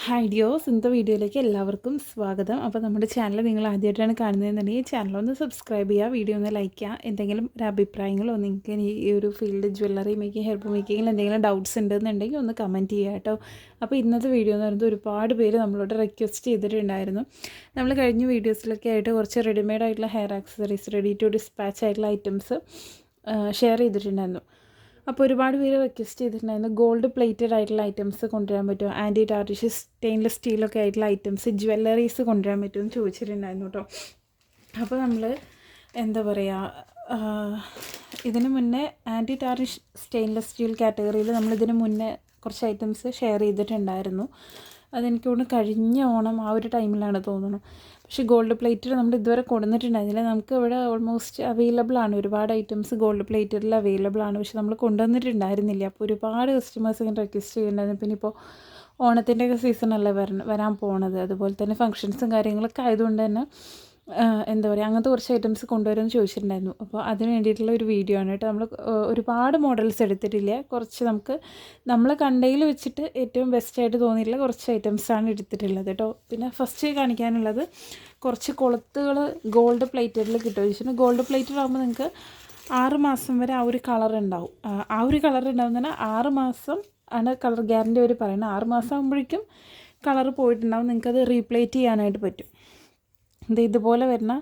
Hi ഡിയോസ്, ഇന്നത്തെ വീഡിയോയിലേക്ക് എല്ലാവർക്കും സ്വാഗതം. അപ്പോൾ നമ്മുടെ ചാനൽ നിങ്ങൾ ആദ്യമായിട്ടാണ് കാണുന്നതെന്നുണ്ടെങ്കിൽ ചാനലൊന്ന് സബ്സ്ക്രൈബ് ചെയ്യുക, വീഡിയോ ഒന്ന് ലൈക്ക് ചെയ്യുക. എന്തെങ്കിലും ഒരു അഭിപ്രായങ്ങളോ നിങ്ങൾക്ക് ഈ ഒരു ഫീൽഡ് ജ്വല്ലറി മേക്കിംഗ്, ഹെയർ മേക്കിങ്ങിൽ എന്തെങ്കിലും ഡൗട്ട്സ് ഉണ്ടെന്നുണ്ടെങ്കിൽ ഒന്ന് കമൻറ്റ് ചെയ്യുക കേട്ടോ. അപ്പോൾ ഇന്നത്തെ വീഡിയോ എന്ന് പറയുന്നത് ഒരുപാട് പേര് നമ്മളോട് റിക്വസ്റ്റ് ചെയ്തിട്ടുണ്ടായിരുന്നു. നമ്മൾ കഴിഞ്ഞ വീഡിയോസിലൊക്കെ ആയിട്ട് കുറച്ച് റെഡിമെയ്ഡ് ആയിട്ടുള്ള hair accessories, ready to dispatch ആയിട്ടുള്ള ഐറ്റംസ് ഷെയർ ചെയ്തിട്ടുണ്ടായിരുന്നു. അപ്പോൾ ഒരുപാട് പേര് റിക്വസ്റ്റ് ചെയ്തിട്ടുണ്ടായിരുന്നു ഗോൾഡ് പ്ലേറ്റഡ് ആയിട്ടുള്ള ഐറ്റംസ് കൊണ്ടുവരാൻ പറ്റുമോ, ആൻറ്റി ടാർണിഷ് സ്റ്റെയിൻലെസ് സ്റ്റീലൊക്കെ ആയിട്ടുള്ള ഐറ്റംസ്, ജ്വല്ലറീസ് കൊണ്ടുവരാൻ പറ്റുമെന്ന് ചോദിച്ചിട്ടുണ്ടായിരുന്നു കേട്ടോ. അപ്പോൾ നമ്മൾ എന്താ പറയുക, ഇതിന് മുന്നേ ആൻറ്റി ടാർണിഷ് സ്റ്റെയിൻലെസ് സ്റ്റീൽ കാറ്റഗറിയിൽ നമ്മളിതിന് മുന്നേ കുറച്ച് ഐറ്റംസ് ഷെയർ ചെയ്തിട്ടുണ്ടായിരുന്നു. അതെനിക്ക് തോന്നുന്നു കഴിഞ്ഞ ഓണം ആ ഒരു ടൈമിലാണ് തോന്നുന്നു. പക്ഷേ ഗോൾഡ് പ്ലേറ്റഡ് നമ്മൾ ഇതുവരെ കൊടുത്തിട്ടുണ്ടായിരുന്നില്ല. നമുക്ക് ഇവിടെ ഓൾമോസ്റ്റ് അവൈലബിൾ ആണ്, ഒരുപാട് ഐറ്റംസ് ഗോൾഡ് പ്ലേറ്റഡിൽ അവൈലബിൾ ആണ്. പക്ഷെ നമ്മൾ കൊണ്ടുവന്നിട്ടുണ്ടായിരുന്നില്ല. അപ്പോൾ ഒരുപാട് കസ്റ്റമേഴ്സ് ഇങ്ങനെ റിക്വസ്റ്റ് ചെയ്യുന്നുണ്ടായിരുന്നു. പിന്നെ ഇപ്പോൾ ഓണത്തിൻ്റെയൊക്കെ സീസണല്ലേ വരാൻ പോണത്, അതുപോലെ തന്നെ ഫംഗ്ഷൻസും കാര്യങ്ങളൊക്കെ ആയതുകൊണ്ട് തന്നെ എന്താ പറയുക, അങ്ങനത്തെ കുറച്ച് ഐറ്റംസ് കൊണ്ടുവരുമെന്ന് ചോദിച്ചിട്ടുണ്ടായിരുന്നു. അപ്പോൾ അതിന് വേണ്ടിയിട്ടുള്ള ഒരു വീഡിയോ ആണ് കേട്ടോ. നമ്മൾ ഒരുപാട് മോഡൽസ് എടുത്തിട്ടില്ല, കുറച്ച് നമ്മൾ കണ്ടതിൽ വെച്ചിട്ട് ഏറ്റവും ബെസ്റ്റായിട്ട് തോന്നിയിട്ടുള്ള കുറച്ച് ഐറ്റംസാണ് എടുത്തിട്ടുള്ളത് കേട്ടോ. പിന്നെ ഫസ്റ്റ് കാണിക്കാനുള്ളത് കുറച്ച് കൊളുത്തുകൾ ഗോൾഡ് പ്ലേറ്റഡിൽ കിട്ടുമോ ചോദിച്ചിട്ടുണ്ട്. ഗോൾഡ് പ്ലേറ്റഡ് ആകുമ്പോൾ നിങ്ങൾക്ക് 6 മാസം വരെ ആ ഒരു കളർ ഉണ്ടാവും. ആ ഒരു കളർ ഉണ്ടാവുന്ന 6 മാസം ആണ് കളർ ഗ്യാരണ്ടി അവർ പറയുന്നത്. 6 മാസം ആകുമ്പോഴേക്കും കളർ പോയിട്ടുണ്ടാവും. നിങ്ങൾക്കത് റീപ്ലേറ്റ് ചെയ്യാനായിട്ട് പറ്റും. ഇതുപോലെ വരുന്ന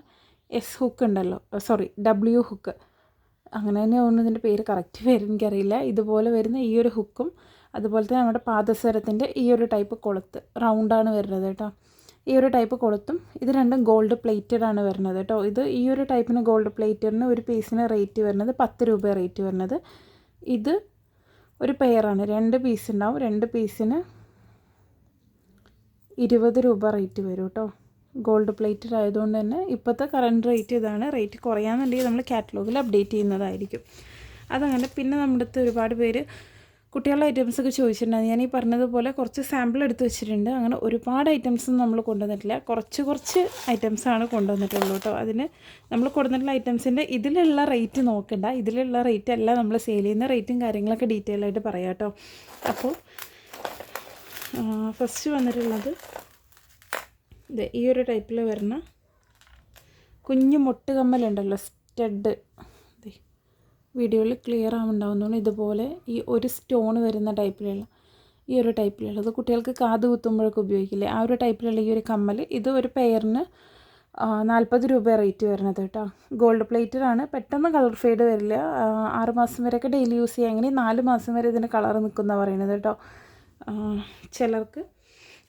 എസ് ഹുക്ക് ഉണ്ടല്ലോ, സോറി W ഹുക്ക്, അങ്ങനെ തന്നെ തോന്നുന്നു ഇതിൻ്റെ പേര്, കറക്റ്റ് പേര് എനിക്കറിയില്ല. ഇതുപോലെ വരുന്ന ഈ ഒരു ഹുക്കും അതുപോലെ തന്നെ നമ്മുടെ പാദസരത്തിൻ്റെ ഈ ഒരു ടൈപ്പ് കൊളുത്ത് റൗണ്ടാണ് വരുന്നത് കേട്ടോ. ഈ ഒരു ടൈപ്പ് കൊളുത്തും ഇത് രണ്ടും ഗോൾഡ് പ്ലേറ്റഡ് ആണ് വരുന്നത് കേട്ടോ. ഈ ഒരു ടൈപ്പിന് ഗോൾഡ് പ്ലേറ്റഡിന് ഒരു പീസിന് റേറ്റ് വരുന്നത് 10 രൂപ റേറ്റ് വരുന്നത്. ഇത് ഒരു പെയറാണ്, 2 പീസ് ഉണ്ടാവും. 2 പീസിന് 20 രൂപ റേറ്റ് വരും കേട്ടോ. ഗോൾഡ് പ്ലേറ്റഡ് ആയതുകൊണ്ട് തന്നെ ഇപ്പോഴത്തെ കറണ്ട് റേറ്റ് ഇതാണ്. റേറ്റ് കുറയാന്നുണ്ടെങ്കിൽ നമ്മൾ കാറ്റലോഗിൽ അപ്ഡേറ്റ് ചെയ്യുന്നതായിരിക്കും. അതങ്ങനെ പിന്നെ നമ്മുടെ അടുത്ത് ഒരുപാട് പേര് കുട്ടികളുടെ ഐറ്റംസൊക്കെ ചോദിച്ചിട്ടുണ്ടായിരുന്നു. ഞാൻ ഈ പറഞ്ഞതുപോലെ കുറച്ച് സാമ്പിൾ എടുത്ത് വെച്ചിട്ടുണ്ട്. അങ്ങനെ ഒരുപാട് ഐറ്റംസൊന്നും നമ്മൾ കൊണ്ടുവന്നിട്ടില്ല, കുറച്ച് ഐറ്റംസാണ് കൊണ്ടുവന്നിട്ടുള്ളൂ കേട്ടോ. അതിന് നമ്മൾ കൊണ്ടുവന്നിട്ടുള്ള ഐറ്റംസിൻ്റെ ഇതിലുള്ള റേറ്റ് നോക്കണ്ട, ഇതിലുള്ള റേറ്റ് അല്ല നമ്മൾ സെയിൽ ചെയ്യുന്ന റേറ്റും കാര്യങ്ങളൊക്കെ ഡീറ്റെയിൽ ആയിട്ട് പറയാം കേട്ടോ. അപ്പോൾ ഫസ്റ്റ് വന്നിട്ടുള്ളത് ഈ ഒരു ടൈപ്പിൽ വരുന്ന കുഞ്ഞു മൊട്ട് കമ്മലുണ്ടല്ലോ, സ്റ്റഡ്. വീഡിയോയിൽ ക്ലിയർ ആവുന്നുണ്ടാവുന്നതുകൊണ്ട് ഇതുപോലെ ഈ ഒരു സ്റ്റോൺ വരുന്ന ടൈപ്പിലുള്ള ഈ ഒരു ടൈപ്പിലുള്ളത് കുട്ടികൾക്ക് കാത് കുത്തുമ്പോഴൊക്കെ ഉപയോഗിക്കില്ലേ, ആ ഒരു ടൈപ്പിലുള്ള ഈ ഒരു കമ്മൽ. ഇത് ഒരു പെയറിന് 40 രൂപ റേറ്റ് വരുന്നത് കേട്ടോ. ഗോൾഡ് പ്ലേറ്റഡ് ആണ്, പെട്ടെന്ന് കളർ ഫെയ്ഡ് വരില്ല. 6 മാസം വരെയൊക്കെ ഡെയിലി യൂസ് ചെയ്യാം. അങ്ങനെ 4 മാസം വരെ ഇതിൻ്റെ കളർ നിൽക്കുന്ന പറയുന്നത് കേട്ടോ. ചിലർക്ക്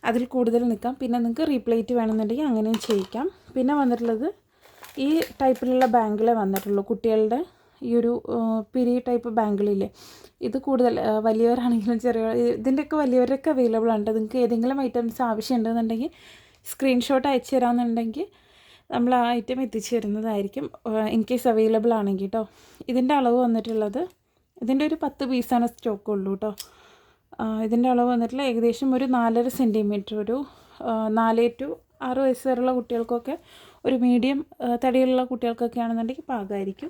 അതിൽ കൂടുതൽ നിൽക്കാം. പിന്നെ നിങ്ങൾക്ക് റീപ്ലേറ്റ് വേണമെന്നുണ്ടെങ്കിൽ അങ്ങനെയും ചെയ്യിക്കാം. പിന്നെ വന്നിട്ടുള്ളത് ഈ ടൈപ്പിലുള്ള ബാങ്കിളേ വന്നിട്ടുള്ളൂ. കുട്ടികളുടെ ഈ ഒരു പിരി ടൈപ്പ് ബാങ്കിളില്ലേ, ഇത് കൂടുതൽ വലിയവരാണെങ്കിലും ചെറിയ ഇതിൻ്റെയൊക്കെ വലിയവരൊക്കെ അവൈലബിൾ ആണ്. നിങ്ങൾക്ക് ഏതെങ്കിലും ഐറ്റംസ് ആവശ്യമുണ്ടെന്നുണ്ടെങ്കിൽ സ്ക്രീൻഷോട്ട് അയച്ചു തരാമെന്നുണ്ടെങ്കിൽ നമ്മൾ ആ ഐറ്റം എത്തിച്ചു തരുന്നതായിരിക്കും, ഇൻ കേസ് അവൈലബിൾ ആണെങ്കിൽ കേട്ടോ. ഇതിൻ്റെ അളവ് വന്നിട്ടുള്ളത്, ഇതിൻ്റെ ഒരു 10 പീസാണ് സ്റ്റോക്ക് ഉള്ളൂ കേട്ടോ. ഇതിൻ്റെ അളവ് വന്നിട്ടുള്ള ഏകദേശം ഒരു 4.5 സെൻറ്റിമീറ്റർ, ഒരു 4 to 6 വയസ്സ് വരെയുള്ള കുട്ടികൾക്കൊക്കെ, ഒരു മീഡിയം തടിയുള്ള കുട്ടികൾക്കൊക്കെ ആണെന്നുണ്ടെങ്കിൽ പാകമായിരിക്കും.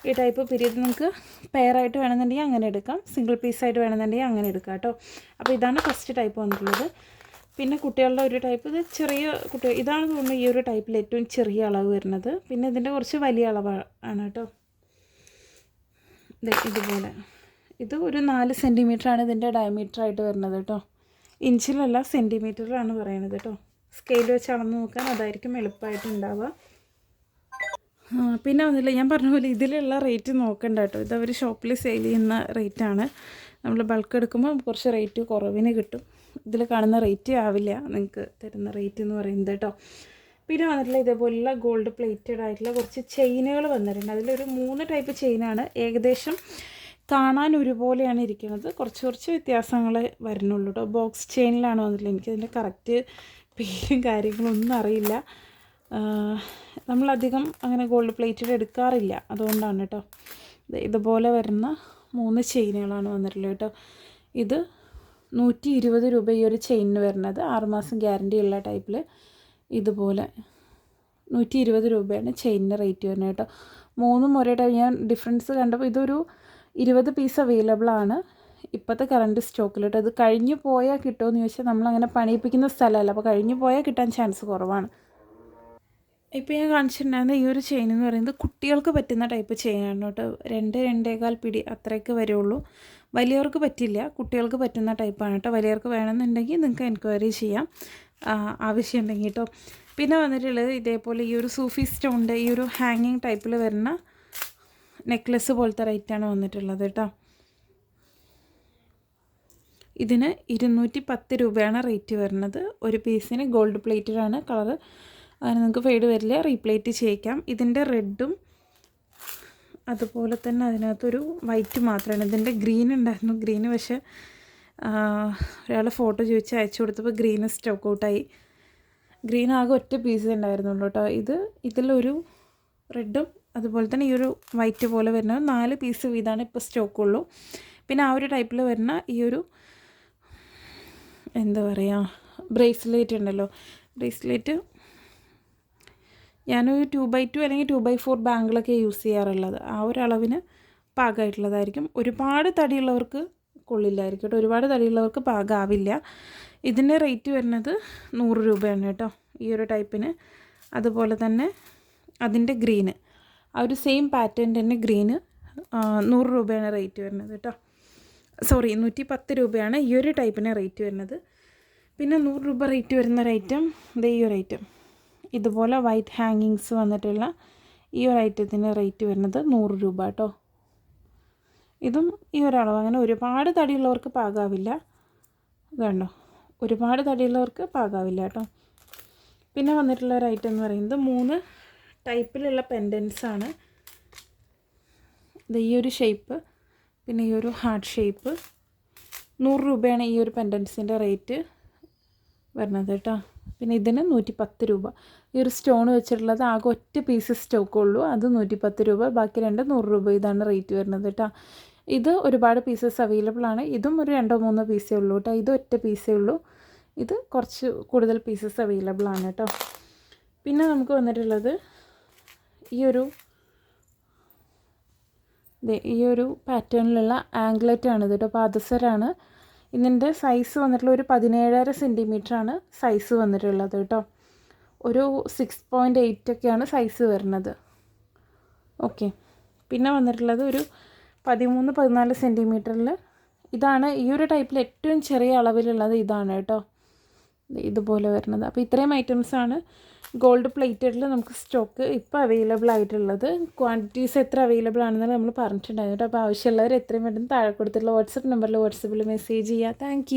ഈ ടൈപ്പ് പീരീഡ് നിങ്ങൾക്ക് പെയറായിട്ട് വേണമെന്നുണ്ടെങ്കിൽ അങ്ങനെ എടുക്കാം, സിംഗിൾ പീസായിട്ട് വേണമെന്നുണ്ടെങ്കിൽ അങ്ങനെ എടുക്കാം കേട്ടോ. അപ്പോൾ ഇതാണ് ഫസ്റ്റ് ടൈപ്പ് വന്നിട്ടുള്ളത്. പിന്നെ കുട്ടികളുടെ ഒരു ടൈപ്പ്, ഇത് ചെറിയ കുട്ടികൾ, ഇതാണ് തോന്നുന്നു ഈ ഒരു ടൈപ്പിൽ ഏറ്റവും ചെറിയ അളവ് വരുന്നത്. പിന്നെ ഇതിൻ്റെ കുറച്ച് വലിയ അളവാണ് കേട്ടോ. ഇതുപോലെ ഇത് ഒരു 4 സെൻറ്റിമീറ്ററാണ് ഇതിൻ്റെ ഡയമീറ്റർ ആയിട്ട് വരുന്നത് കേട്ടോ. ഇഞ്ചിലല്ല, സെൻറ്റിമീറ്ററിലാണ് പറയുന്നത് കേട്ടോ. സ്കെയിൽ വെച്ച് അളന്ന് നോക്കാൻ അതായിരിക്കും എളുപ്പമായിട്ടുണ്ടാവുക. പിന്നെ വന്നില്ല, ഞാൻ പറഞ്ഞ പോലെ ഇതിലുള്ള റേറ്റ് നോക്കണ്ട കേട്ടോ. ഇത് അവർ ഷോപ്പിൽ സെയിൽ ചെയ്യുന്ന റേറ്റാണ്. നമ്മൾ ബൾക്ക് എടുക്കുമ്പോൾ കുറച്ച് റേറ്റ് കുറവിന് കിട്ടും. ഇതിൽ കാണുന്ന റേറ്റ് ആവില്ല നിങ്ങൾക്ക് തരുന്ന റേറ്റ് എന്ന് പറയുന്നത് കേട്ടോ. പിന്നെ വന്നിട്ടുള്ള ഇതേപോലുള്ള ഗോൾഡ് പ്ലേറ്റഡ് ആയിട്ടുള്ള കുറച്ച് ചെയിനുകൾ വന്നിട്ടുണ്ട്. അതിലൊരു 3 ടൈപ്പ് ചെയിനാണ്. ഏകദേശം കാണാൻ ഒരുപോലെയാണ് ഇരിക്കുന്നത്, കുറച്ച് വ്യത്യാസങ്ങൾ വരുന്നുള്ളൂ കേട്ടോ. ബോക്സ് ചെയിനിലാണ് വന്നിട്ടുള്ളത്. എനിക്കതിൻ്റെ കറക്റ്റ് പേരും കാര്യങ്ങളൊന്നും അറിയില്ല. നമ്മളധികം അങ്ങനെ ഗോൾഡ് പ്ലേറ്റഡ് എടുക്കാറില്ല, അതുകൊണ്ടാണ് കേട്ടോ. ഇതുപോലെ വരുന്ന 3 ചെയിനുകളാണ് വന്നിട്ടുള്ളത് കേട്ടോ. ഇത് 120 രൂപ ഈ ഒരു ചെയിനിന് വരുന്നത്, 6 മാസം ഗ്യാരണ്ടി ഉള്ള ടൈപ്പിൽ. ഇതുപോലെ 120 രൂപയാണ് ചെയിനിൻ്റെ റേറ്റ് വരുന്നത് കേട്ടോ. 3ഉം ഒരേ ടൈപ്പ്. ഞാൻ ഡിഫറൻസ് കണ്ടപ്പോൾ ഇതൊരു 20 പീസ് അവൈലബിൾ ആണ്. ഇപ്പോഴത്തെ കറണ്ട് സ്റ്റോക്കിൽ കേട്ടോ. അത് കഴിഞ്ഞു പോയാൽ കിട്ടുമെന്ന് ചോദിച്ചാൽ നമ്മളങ്ങനെ പണിയിപ്പിക്കുന്ന സ്ഥലമല്ല, അപ്പോൾ കഴിഞ്ഞു പോയാൽ കിട്ടാൻ ചാൻസ് കുറവാണ്. ഇപ്പോൾ ഞാൻ കാണിച്ചിട്ടുണ്ടായിരുന്ന ഈ ഒരു ചെയിൻ എന്ന് പറയുന്നത് കുട്ടികൾക്ക് പറ്റുന്ന ടൈപ്പ് ചെയിനാണ് കേട്ടോ. 2-2.25 പിടി അത്രയൊക്കെ വരുള്ളൂ. വലിയവർക്ക് പറ്റില്ല, കുട്ടികൾക്ക് പറ്റുന്ന ടൈപ്പാണ് കേട്ടോ. വലിയവർക്ക് വേണമെന്നുണ്ടെങ്കിൽ നിങ്ങൾക്ക് എൻക്വയറി ചെയ്യാം ആവശ്യമുണ്ടെങ്കിൽ കേട്ടോ. പിന്നെ വന്നിട്ടുള്ളത് ഇതേപോലെ ഈ ഒരു സൂഫി സ്റ്റോണിൻ്റെ ഈ ഒരു ഹാങ്ങിങ് ടൈപ്പിൽ വരുന്ന നെക്ലസ് പോലത്തെ റേറ്റാണ് വന്നിട്ടുള്ളത് കേട്ടോ. ഇതിന് 210 രൂപയാണ് റേറ്റ് വരുന്നത്. ഒരു പീസിന് ഗോൾഡ് പ്ലേറ്റഡാണ് കളറ്. അങ്ങനെ നിങ്ങൾക്ക് ഫെയ്ഡ് വരില്ല, റീപ്ലേറ്റ് ചെയ്യിക്കാം. ഇതിൻ്റെ റെഡും അതുപോലെ തന്നെ അതിനകത്തൊരു വൈറ്റ് മാത്രമാണ്. ഇതിൻ്റെ ഗ്രീൻ ഉണ്ടായിരുന്നു. ഗ്രീന് പക്ഷേ ഒരാൾ ഫോട്ടോ ചോദിച്ച് അയച്ചു കൊടുത്തപ്പോൾ ഗ്രീന് സ്റ്റോക്ക് ഔട്ടായി. ഗ്രീൻ ആകെ ഒറ്റ പീസ് ഉണ്ടായിരുന്നുള്ളൂ കേട്ടോ. ഇതിലൊരു റെഡും അതുപോലെ തന്നെ ഈ ഒരു വൈറ്റ് പോലെ വരുന്ന 4 പീസ് വീതമാണ് ഇപ്പോൾ സ്റ്റോക്കുള്ളൂ. പിന്നെ ആ ഒരു ടൈപ്പിൽ വരുന്ന ഈ ഒരു എന്താ പറയുക ബ്രേസ്ലെറ്റ് ഉണ്ടല്ലോ, ബ്രേസ്ലെറ്റ് ഞാനൊരു 2x2 അല്ലെങ്കിൽ 2x4 ബാങ്കിലൊക്കെ യൂസ് ചെയ്യാറുള്ളത്. ആ ഒരു അളവിന് പാകമായിട്ടുള്ളതായിരിക്കും. ഒരുപാട് തടിയുള്ളവർക്ക് കൊള്ളില്ലായിരിക്കും കേട്ടോ, ഒരുപാട് തടിയുള്ളവർക്ക് പാകമാവില്ല. ഇതിൻ്റെ റേറ്റ് വരുന്നത് 100 രൂപയാണ് കേട്ടോ ഈ ഒരു ടൈപ്പിന്. അതുപോലെ തന്നെ അതിൻ്റെ ഗ്രീന് ആ ഒരു സെയിം പാറ്റേൺ തന്നെ ഗ്രീന് 100 രൂപയാണ് റേറ്റ് വരുന്നത് കേട്ടോ. 110 രൂപയാണ് ഈ ഒരു ടൈപ്പിന് റേറ്റ് വരുന്നത്. പിന്നെ 100 രൂപ റേറ്റ് വരുന്ന ഒരു ഐറ്റം ഈ ഒരു ഐറ്റം ഇതുപോലെ വൈറ്റ് ഹാങ്ങിങ്സ് വന്നിട്ടുള്ള ഈ ഒരു ഐറ്റത്തിന് റേറ്റ് വരുന്നത് 100 രൂപ കേട്ടോ. ഇതും ഈ ഒരളവ്, അങ്ങനെ ഒരുപാട് തടിയുള്ളവർക്ക് പാകാവില്ല. ഇതുണ്ടോ, ഒരുപാട് തടിയുള്ളവർക്ക് പാകാവില്ല കേട്ടോ. പിന്നെ വന്നിട്ടുള്ള ഒരു ഐറ്റം എന്ന് പറയുന്നത് 3 ടൈപ്പിലുള്ള പെൻഡൻസാണ്. ഈ ഒരു ഷേപ്പ്, പിന്നെ ഈ ഒരു ഹാർട്ട് ഷേപ്പ്. 100 രൂപയാണ് ഈ ഒരു പെൻഡൻസിൻ്റെ റേറ്റ് വരുന്നത് കേട്ടോ. പിന്നെ ഇതിന് 110 രൂപ. ഈ ഒരു സ്റ്റോൺ വെച്ചിട്ടുള്ളത് ആകെ ഒറ്റ പീസ് സ്റ്റോക്കുള്ളൂ, അത് 110 രൂപ. ബാക്കി 100 രൂപ. ഇതാണ് റേറ്റ് വരുന്നത് കേട്ടോ. ഇത് ഒരുപാട് പീസസ് അവൈലബിൾ ആണ്. ഇതും ഒരു 2-3 പീസേ ഉള്ളൂ കേട്ടോ. ഇത് ഒറ്റ പീസേ ഉള്ളൂ. ഇത് കുറച്ച് കൂടുതൽ പീസസ് അവൈലബിൾ ആണ് കേട്ടോ. പിന്നെ നമുക്ക് വന്നിട്ടുള്ളത് ഈ ഒരു പാറ്റേണിലുള്ള ആംഗ്ലറ്റ് ആണ് ഇത് കേട്ടോ. പാദസരാണ്. ഇതിൻ്റെ സൈസ് വന്നിട്ടുള്ള ഒരു 17.5 സെൻറ്റിമീറ്ററാണ് സൈസ് വന്നിട്ടുള്ളത് കേട്ടോ. ഒരു 6.8 ഒക്കെയാണ് സൈസ് വരുന്നത്. ഓക്കെ. പിന്നെ വന്നിട്ടുള്ളത് ഒരു 13-14 സെൻറ്റിമീറ്ററിൽ. ഇതാണ് ഈ ഒരു ടൈപ്പിൽ ഏറ്റവും ചെറിയ അളവിലുള്ളത് ഇതാണ് കേട്ടോ, ഇതുപോലെ വരുന്നത്. അപ്പോൾ ഇത്രയും ഐറ്റംസാണ് ഗോൾഡ് പ്ലേറ്റഡിൽ നമുക്ക് സ്റ്റോക്ക് ഇപ്പോൾ അവൈലബിൾ ആയിട്ടുള്ളത്. ക്വാണ്ടിറ്റീസ് എത്ര അവൈലബിൾ ആണെന്ന് നമ്മൾ പറഞ്ഞിട്ടുണ്ടായിരുന്നു കേട്ടോ. അപ്പോൾ ആവശ്യമുള്ളവർ എത്രയും പെട്ടെന്ന് താഴെ കൊടുത്തിട്ടുള്ള വാട്സപ്പ് നമ്പറിൽ വാട്സപ്പിൽ മെസ്സേജ് ചെയ്യുക. താങ്ക്